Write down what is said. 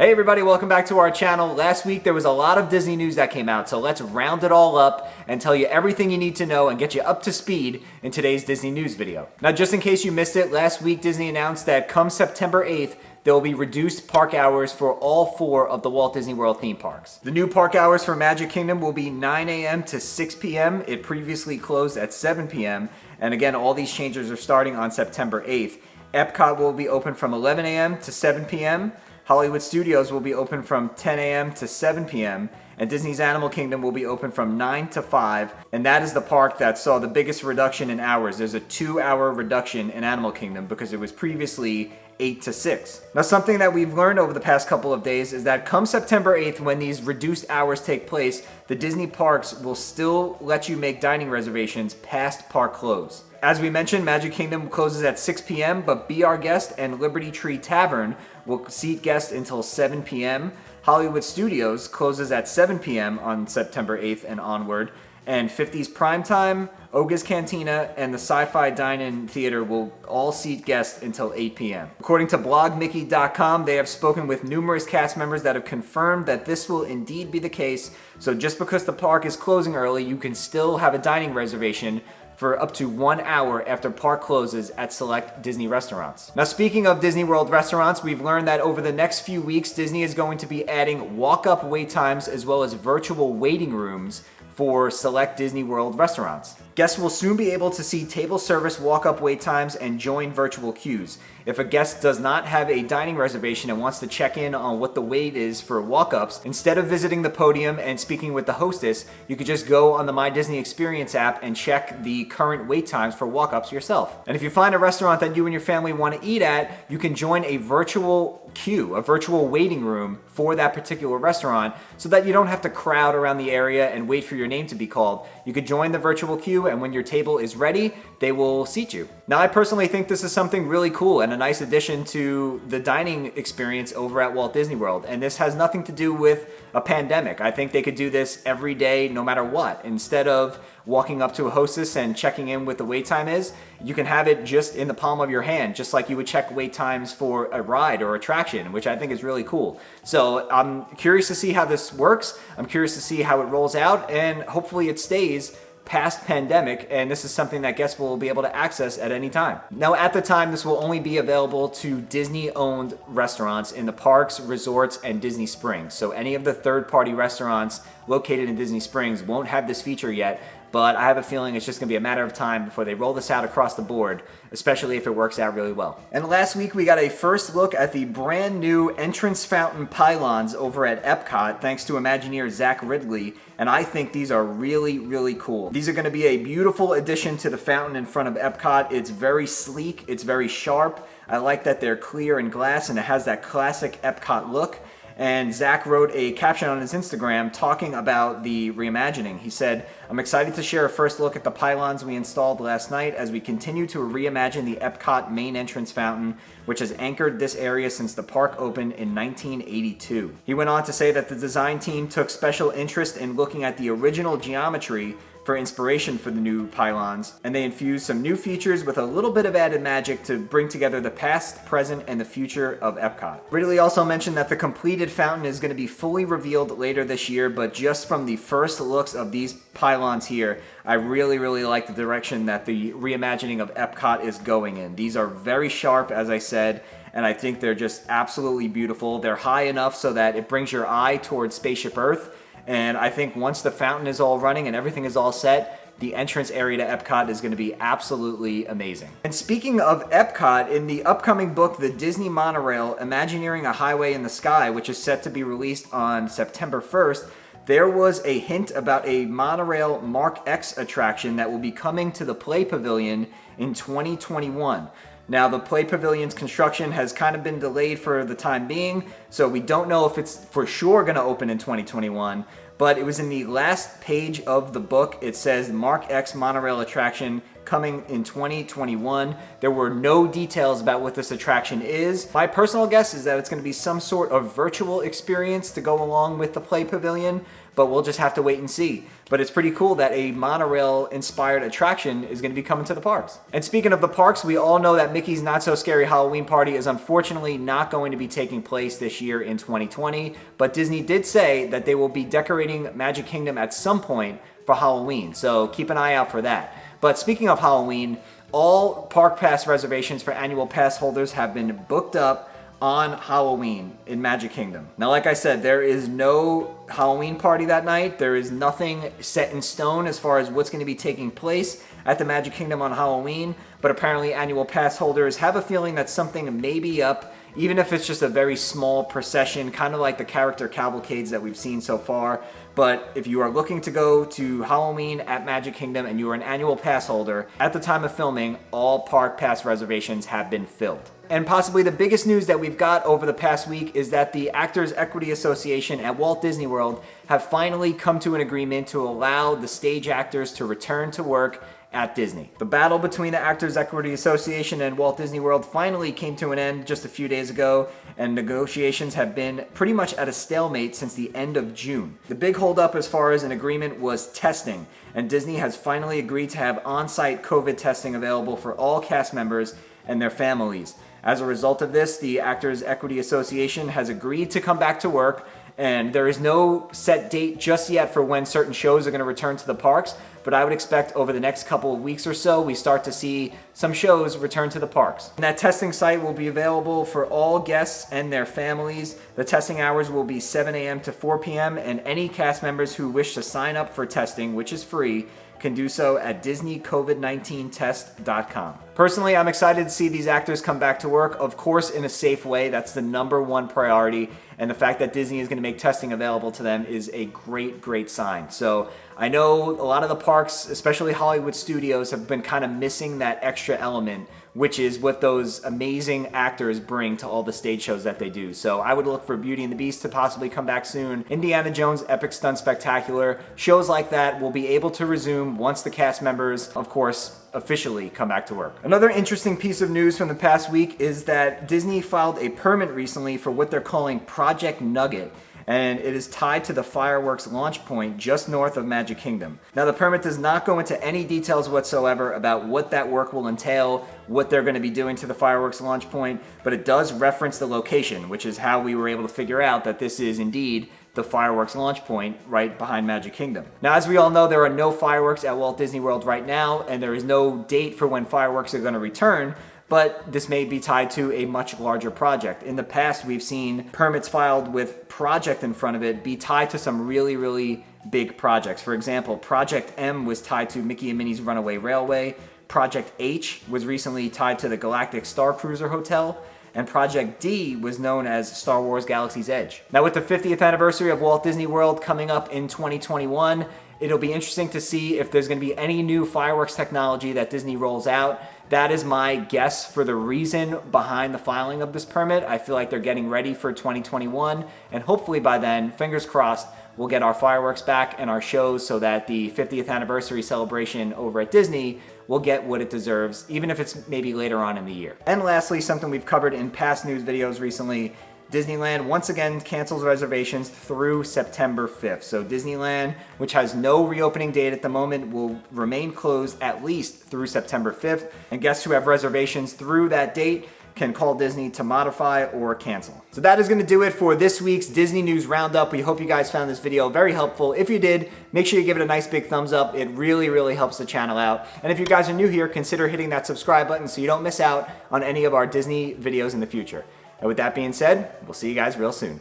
Hey everybody, welcome back to our channel. Last week there was a lot of Disney news that came out, so let's round it all up and tell you everything you need to know and get you up to speed in today's Disney news video. Now, just in case you missed it, last week Disney announced that come September 8th, there will be reduced park hours for all 4 of the Walt Disney World theme parks. The new park hours for Magic Kingdom will be 9 a.m. to 6 p.m. It previously closed at 7 p.m. And again, all these changes are starting on September 8th. EPCOT will be open from 11 a.m. to 7 p.m. Hollywood Studios will be open from 10 a.m. to 7 p.m. and Disney's Animal Kingdom will be open from 9 to 5, and that is the park that saw the biggest reduction in hours. There's a 2-hour reduction in Animal Kingdom because it was previously 8 to 6. Now, something that we've learned over the past couple of days is that come September 8th, when these reduced hours take place, the Disney parks will still let you make dining reservations past park close. As we mentioned, Magic Kingdom closes at 6 p.m., but Be Our Guest and Liberty Tree Tavern will seat guests until 7 p.m. Hollywood Studios closes at 7 p.m. on September 8th and onward, and 50s Primetime, Oga's Cantina, and the Sci-Fi Dine-In Theater will all seat guests until 8 p.m. According to blogmickey.com, they have spoken with numerous cast members that have confirmed that this will indeed be the case, so just because the park is closing early, you can still have a dining reservation for up to 1 hour after park closes at select Disney restaurants. Now, speaking of Disney World restaurants, we've learned that over the next few weeks, Disney is going to be adding walk-up wait times as well as virtual waiting rooms for select Disney World restaurants. Guests will soon be able to see table service walk-up wait times and join virtual queues. If a guest does not have a dining reservation and wants to check in on what the wait is for walk-ups, instead of visiting the podium and speaking with the hostess, you could just go on the My Disney Experience app and check the current wait times for walk-ups yourself. And if you find a restaurant that you and your family want to eat at, you can join a virtual queue, a virtual waiting room for that particular restaurant, so that you don't have to crowd around the area and wait for your name to be called. You could join the virtual queue, and when your table is ready, they will seat you. Now, I personally think this is something really cool and a nice addition to the dining experience over at Walt Disney World. And this has nothing to do with a pandemic. I think they could do this every day, no matter what. Instead of walking up to a hostess and checking in what the wait time is, you can have it just in the palm of your hand, just like you would check wait times for a ride or attraction, which I think is really cool. So I'm curious to see how this works. I'm curious to see how it rolls out, and hopefully it stays past pandemic, and this is something that guests will be able to access at any time. Now, at the time, this will only be available to Disney-owned restaurants in the parks, resorts, and Disney Springs. So any of the third-party restaurants located in Disney Springs won't have this feature yet, but I have a feeling it's just going to be a matter of time before they roll this out across the board, especially if it works out really well. And last week, we got a first look at the brand new entrance fountain pylons over at EPCOT, thanks to Imagineer Zach Riddley, and I think these are really, really cool. These are going to be a beautiful addition to the fountain in front of EPCOT. It's very sleek, it's very sharp. I like that they're clear and glass, and it has that classic EPCOT look. And Zach wrote a caption on his Instagram talking about the reimagining. He said, "I'm excited to share a first look at the pylons we installed last night as we continue to reimagine the EPCOT main entrance fountain, which has anchored this area since the park opened in 1982. He went on to say that the design team took special interest in looking at the original geometry for inspiration for the new pylons, and they infused some new features with a little bit of added magic to bring together the past, present, and the future of EPCOT. Riddley also mentioned that the completed fountain is going to be fully revealed later this year, but just from the first looks of these pylons here, I really, really like the direction that the reimagining of EPCOT is going in. These are very sharp, as I said, and I think they're just absolutely beautiful. They're high enough so that it brings your eye towards Spaceship Earth, and I think once the fountain is all running and everything is all set, the entrance area to EPCOT is going to be absolutely amazing. And speaking of EPCOT, in the upcoming book, The Disney Monorail, Imagineering a Highway in the Sky, which is set to be released on September 1st, there was a hint about a monorail Mark X attraction that will be coming to the Play Pavilion in 2021. Now, the Play Pavilion's construction has kind of been delayed for the time being, so we don't know if it's for sure going to open in 2021, but it was in the last page of the book. It says Mark X monorail attraction coming in 2021. There were no details about what this attraction is. My personal guess is that it's going to be some sort of virtual experience to go along with the Play Pavilion, but we'll just have to wait and see. But it's pretty cool that a monorail inspired attraction is going to be coming to the parks. And speaking of the parks, we all know that Mickey's Not So Scary Halloween Party is unfortunately not going to be taking place this year in 2020, but Disney did say that they will be decorating Magic Kingdom at some point for Halloween, so keep an eye out for that. But speaking of Halloween, all park pass reservations for annual pass holders have been booked up on Halloween in Magic Kingdom. Now, like I said, there is no Halloween party that night. There is nothing set in stone as far as what's going to be taking place at the Magic Kingdom on Halloween, but apparently annual pass holders have a feeling that something may be up, even if it's just a very small procession, kind of like the character cavalcades that we've seen so far. But if you are looking to go to Halloween at Magic Kingdom and you are an annual pass holder, at the time of filming, all park pass reservations have been filled. And possibly the biggest news that we've got over the past week is that the Actors Equity Association at Walt Disney World have finally come to an agreement to allow the stage actors to return to work at Disney. The battle between the Actors Equity Association and Walt Disney World finally came to an end just a few days ago, and negotiations have been pretty much at a stalemate since the end of June. The big holdup as far as an agreement was testing, and Disney has finally agreed to have on-site COVID testing available for all cast members and their families. As a result of this, the Actors Equity Association has agreed to come back to work, and there is no set date just yet for when certain shows are going to return to the parks, but I would expect over the next couple of weeks or so, we start to see some shows return to the parks. And that testing site will be available for all guests and their families. The testing hours will be 7 a.m. to 4 p.m., and any cast members who wish to sign up for testing, which is free, can do so at DisneyCovid19test.com. Personally, I'm excited to see these actors come back to work, of course in a safe way. That's the #1 priority, and the fact that Disney is going to make testing available to them is a great sign. So I know a lot of the parks, especially Hollywood studios, have been kind of missing that extra element, which is what those amazing actors bring to all the stage shows that they do. So I would look for Beauty and the Beast to possibly come back soon. Indiana Jones Epic Stunt Spectacular. Shows like that will be able to resume once the cast members, of course, officially come back to work. Another interesting piece of news from the past week is that Disney filed a permit recently for what they're calling Project Nugget, and it is tied to the fireworks launch point just north of Magic Kingdom. Now, the permit does not go into any details whatsoever about what that work will entail, what they're going to be doing to the fireworks launch point, but it does reference the location, which is how we were able to figure out that this is indeed the fireworks launch point right behind Magic Kingdom. Now, as we all know, there are no fireworks at Walt Disney World right now, and there is no date for when fireworks are going to return, but this may be tied to a much larger project. In the past, we've seen permits filed with project in front of it be tied to some really big projects. For example, Project M was tied to Mickey and Minnie's Runaway Railway, Project H was recently tied to the Galactic Star Cruiser Hotel, and Project D was known as Star Wars Galaxy's Edge. Now, with the 50th anniversary of Walt Disney World coming up in 2021, it'll be interesting to see if there's going to be any new fireworks technology that Disney rolls out. That is my guess for the reason behind the filing of this permit. I feel like they're getting ready for 2021, and hopefully by then, fingers crossed, we'll get our fireworks back and our shows so that the 50th anniversary celebration over at Disney will get what it deserves, even if it's maybe later on in the year. And lastly, something we've covered in past news videos recently, Disneyland once again cancels reservations through September 5th. So Disneyland, which has no reopening date at the moment, will remain closed at least through September 5th. And guests who have reservations through that date can call Disney to modify or cancel. So that is going to do it for this week's Disney News Roundup. We hope you guys found this video very helpful. If you did, make sure you give it a nice big thumbs up. It really helps the channel out. And if you guys are new here, consider hitting that subscribe button so you don't miss out on any of our Disney videos in the future. And with that being said, we'll see you guys real soon.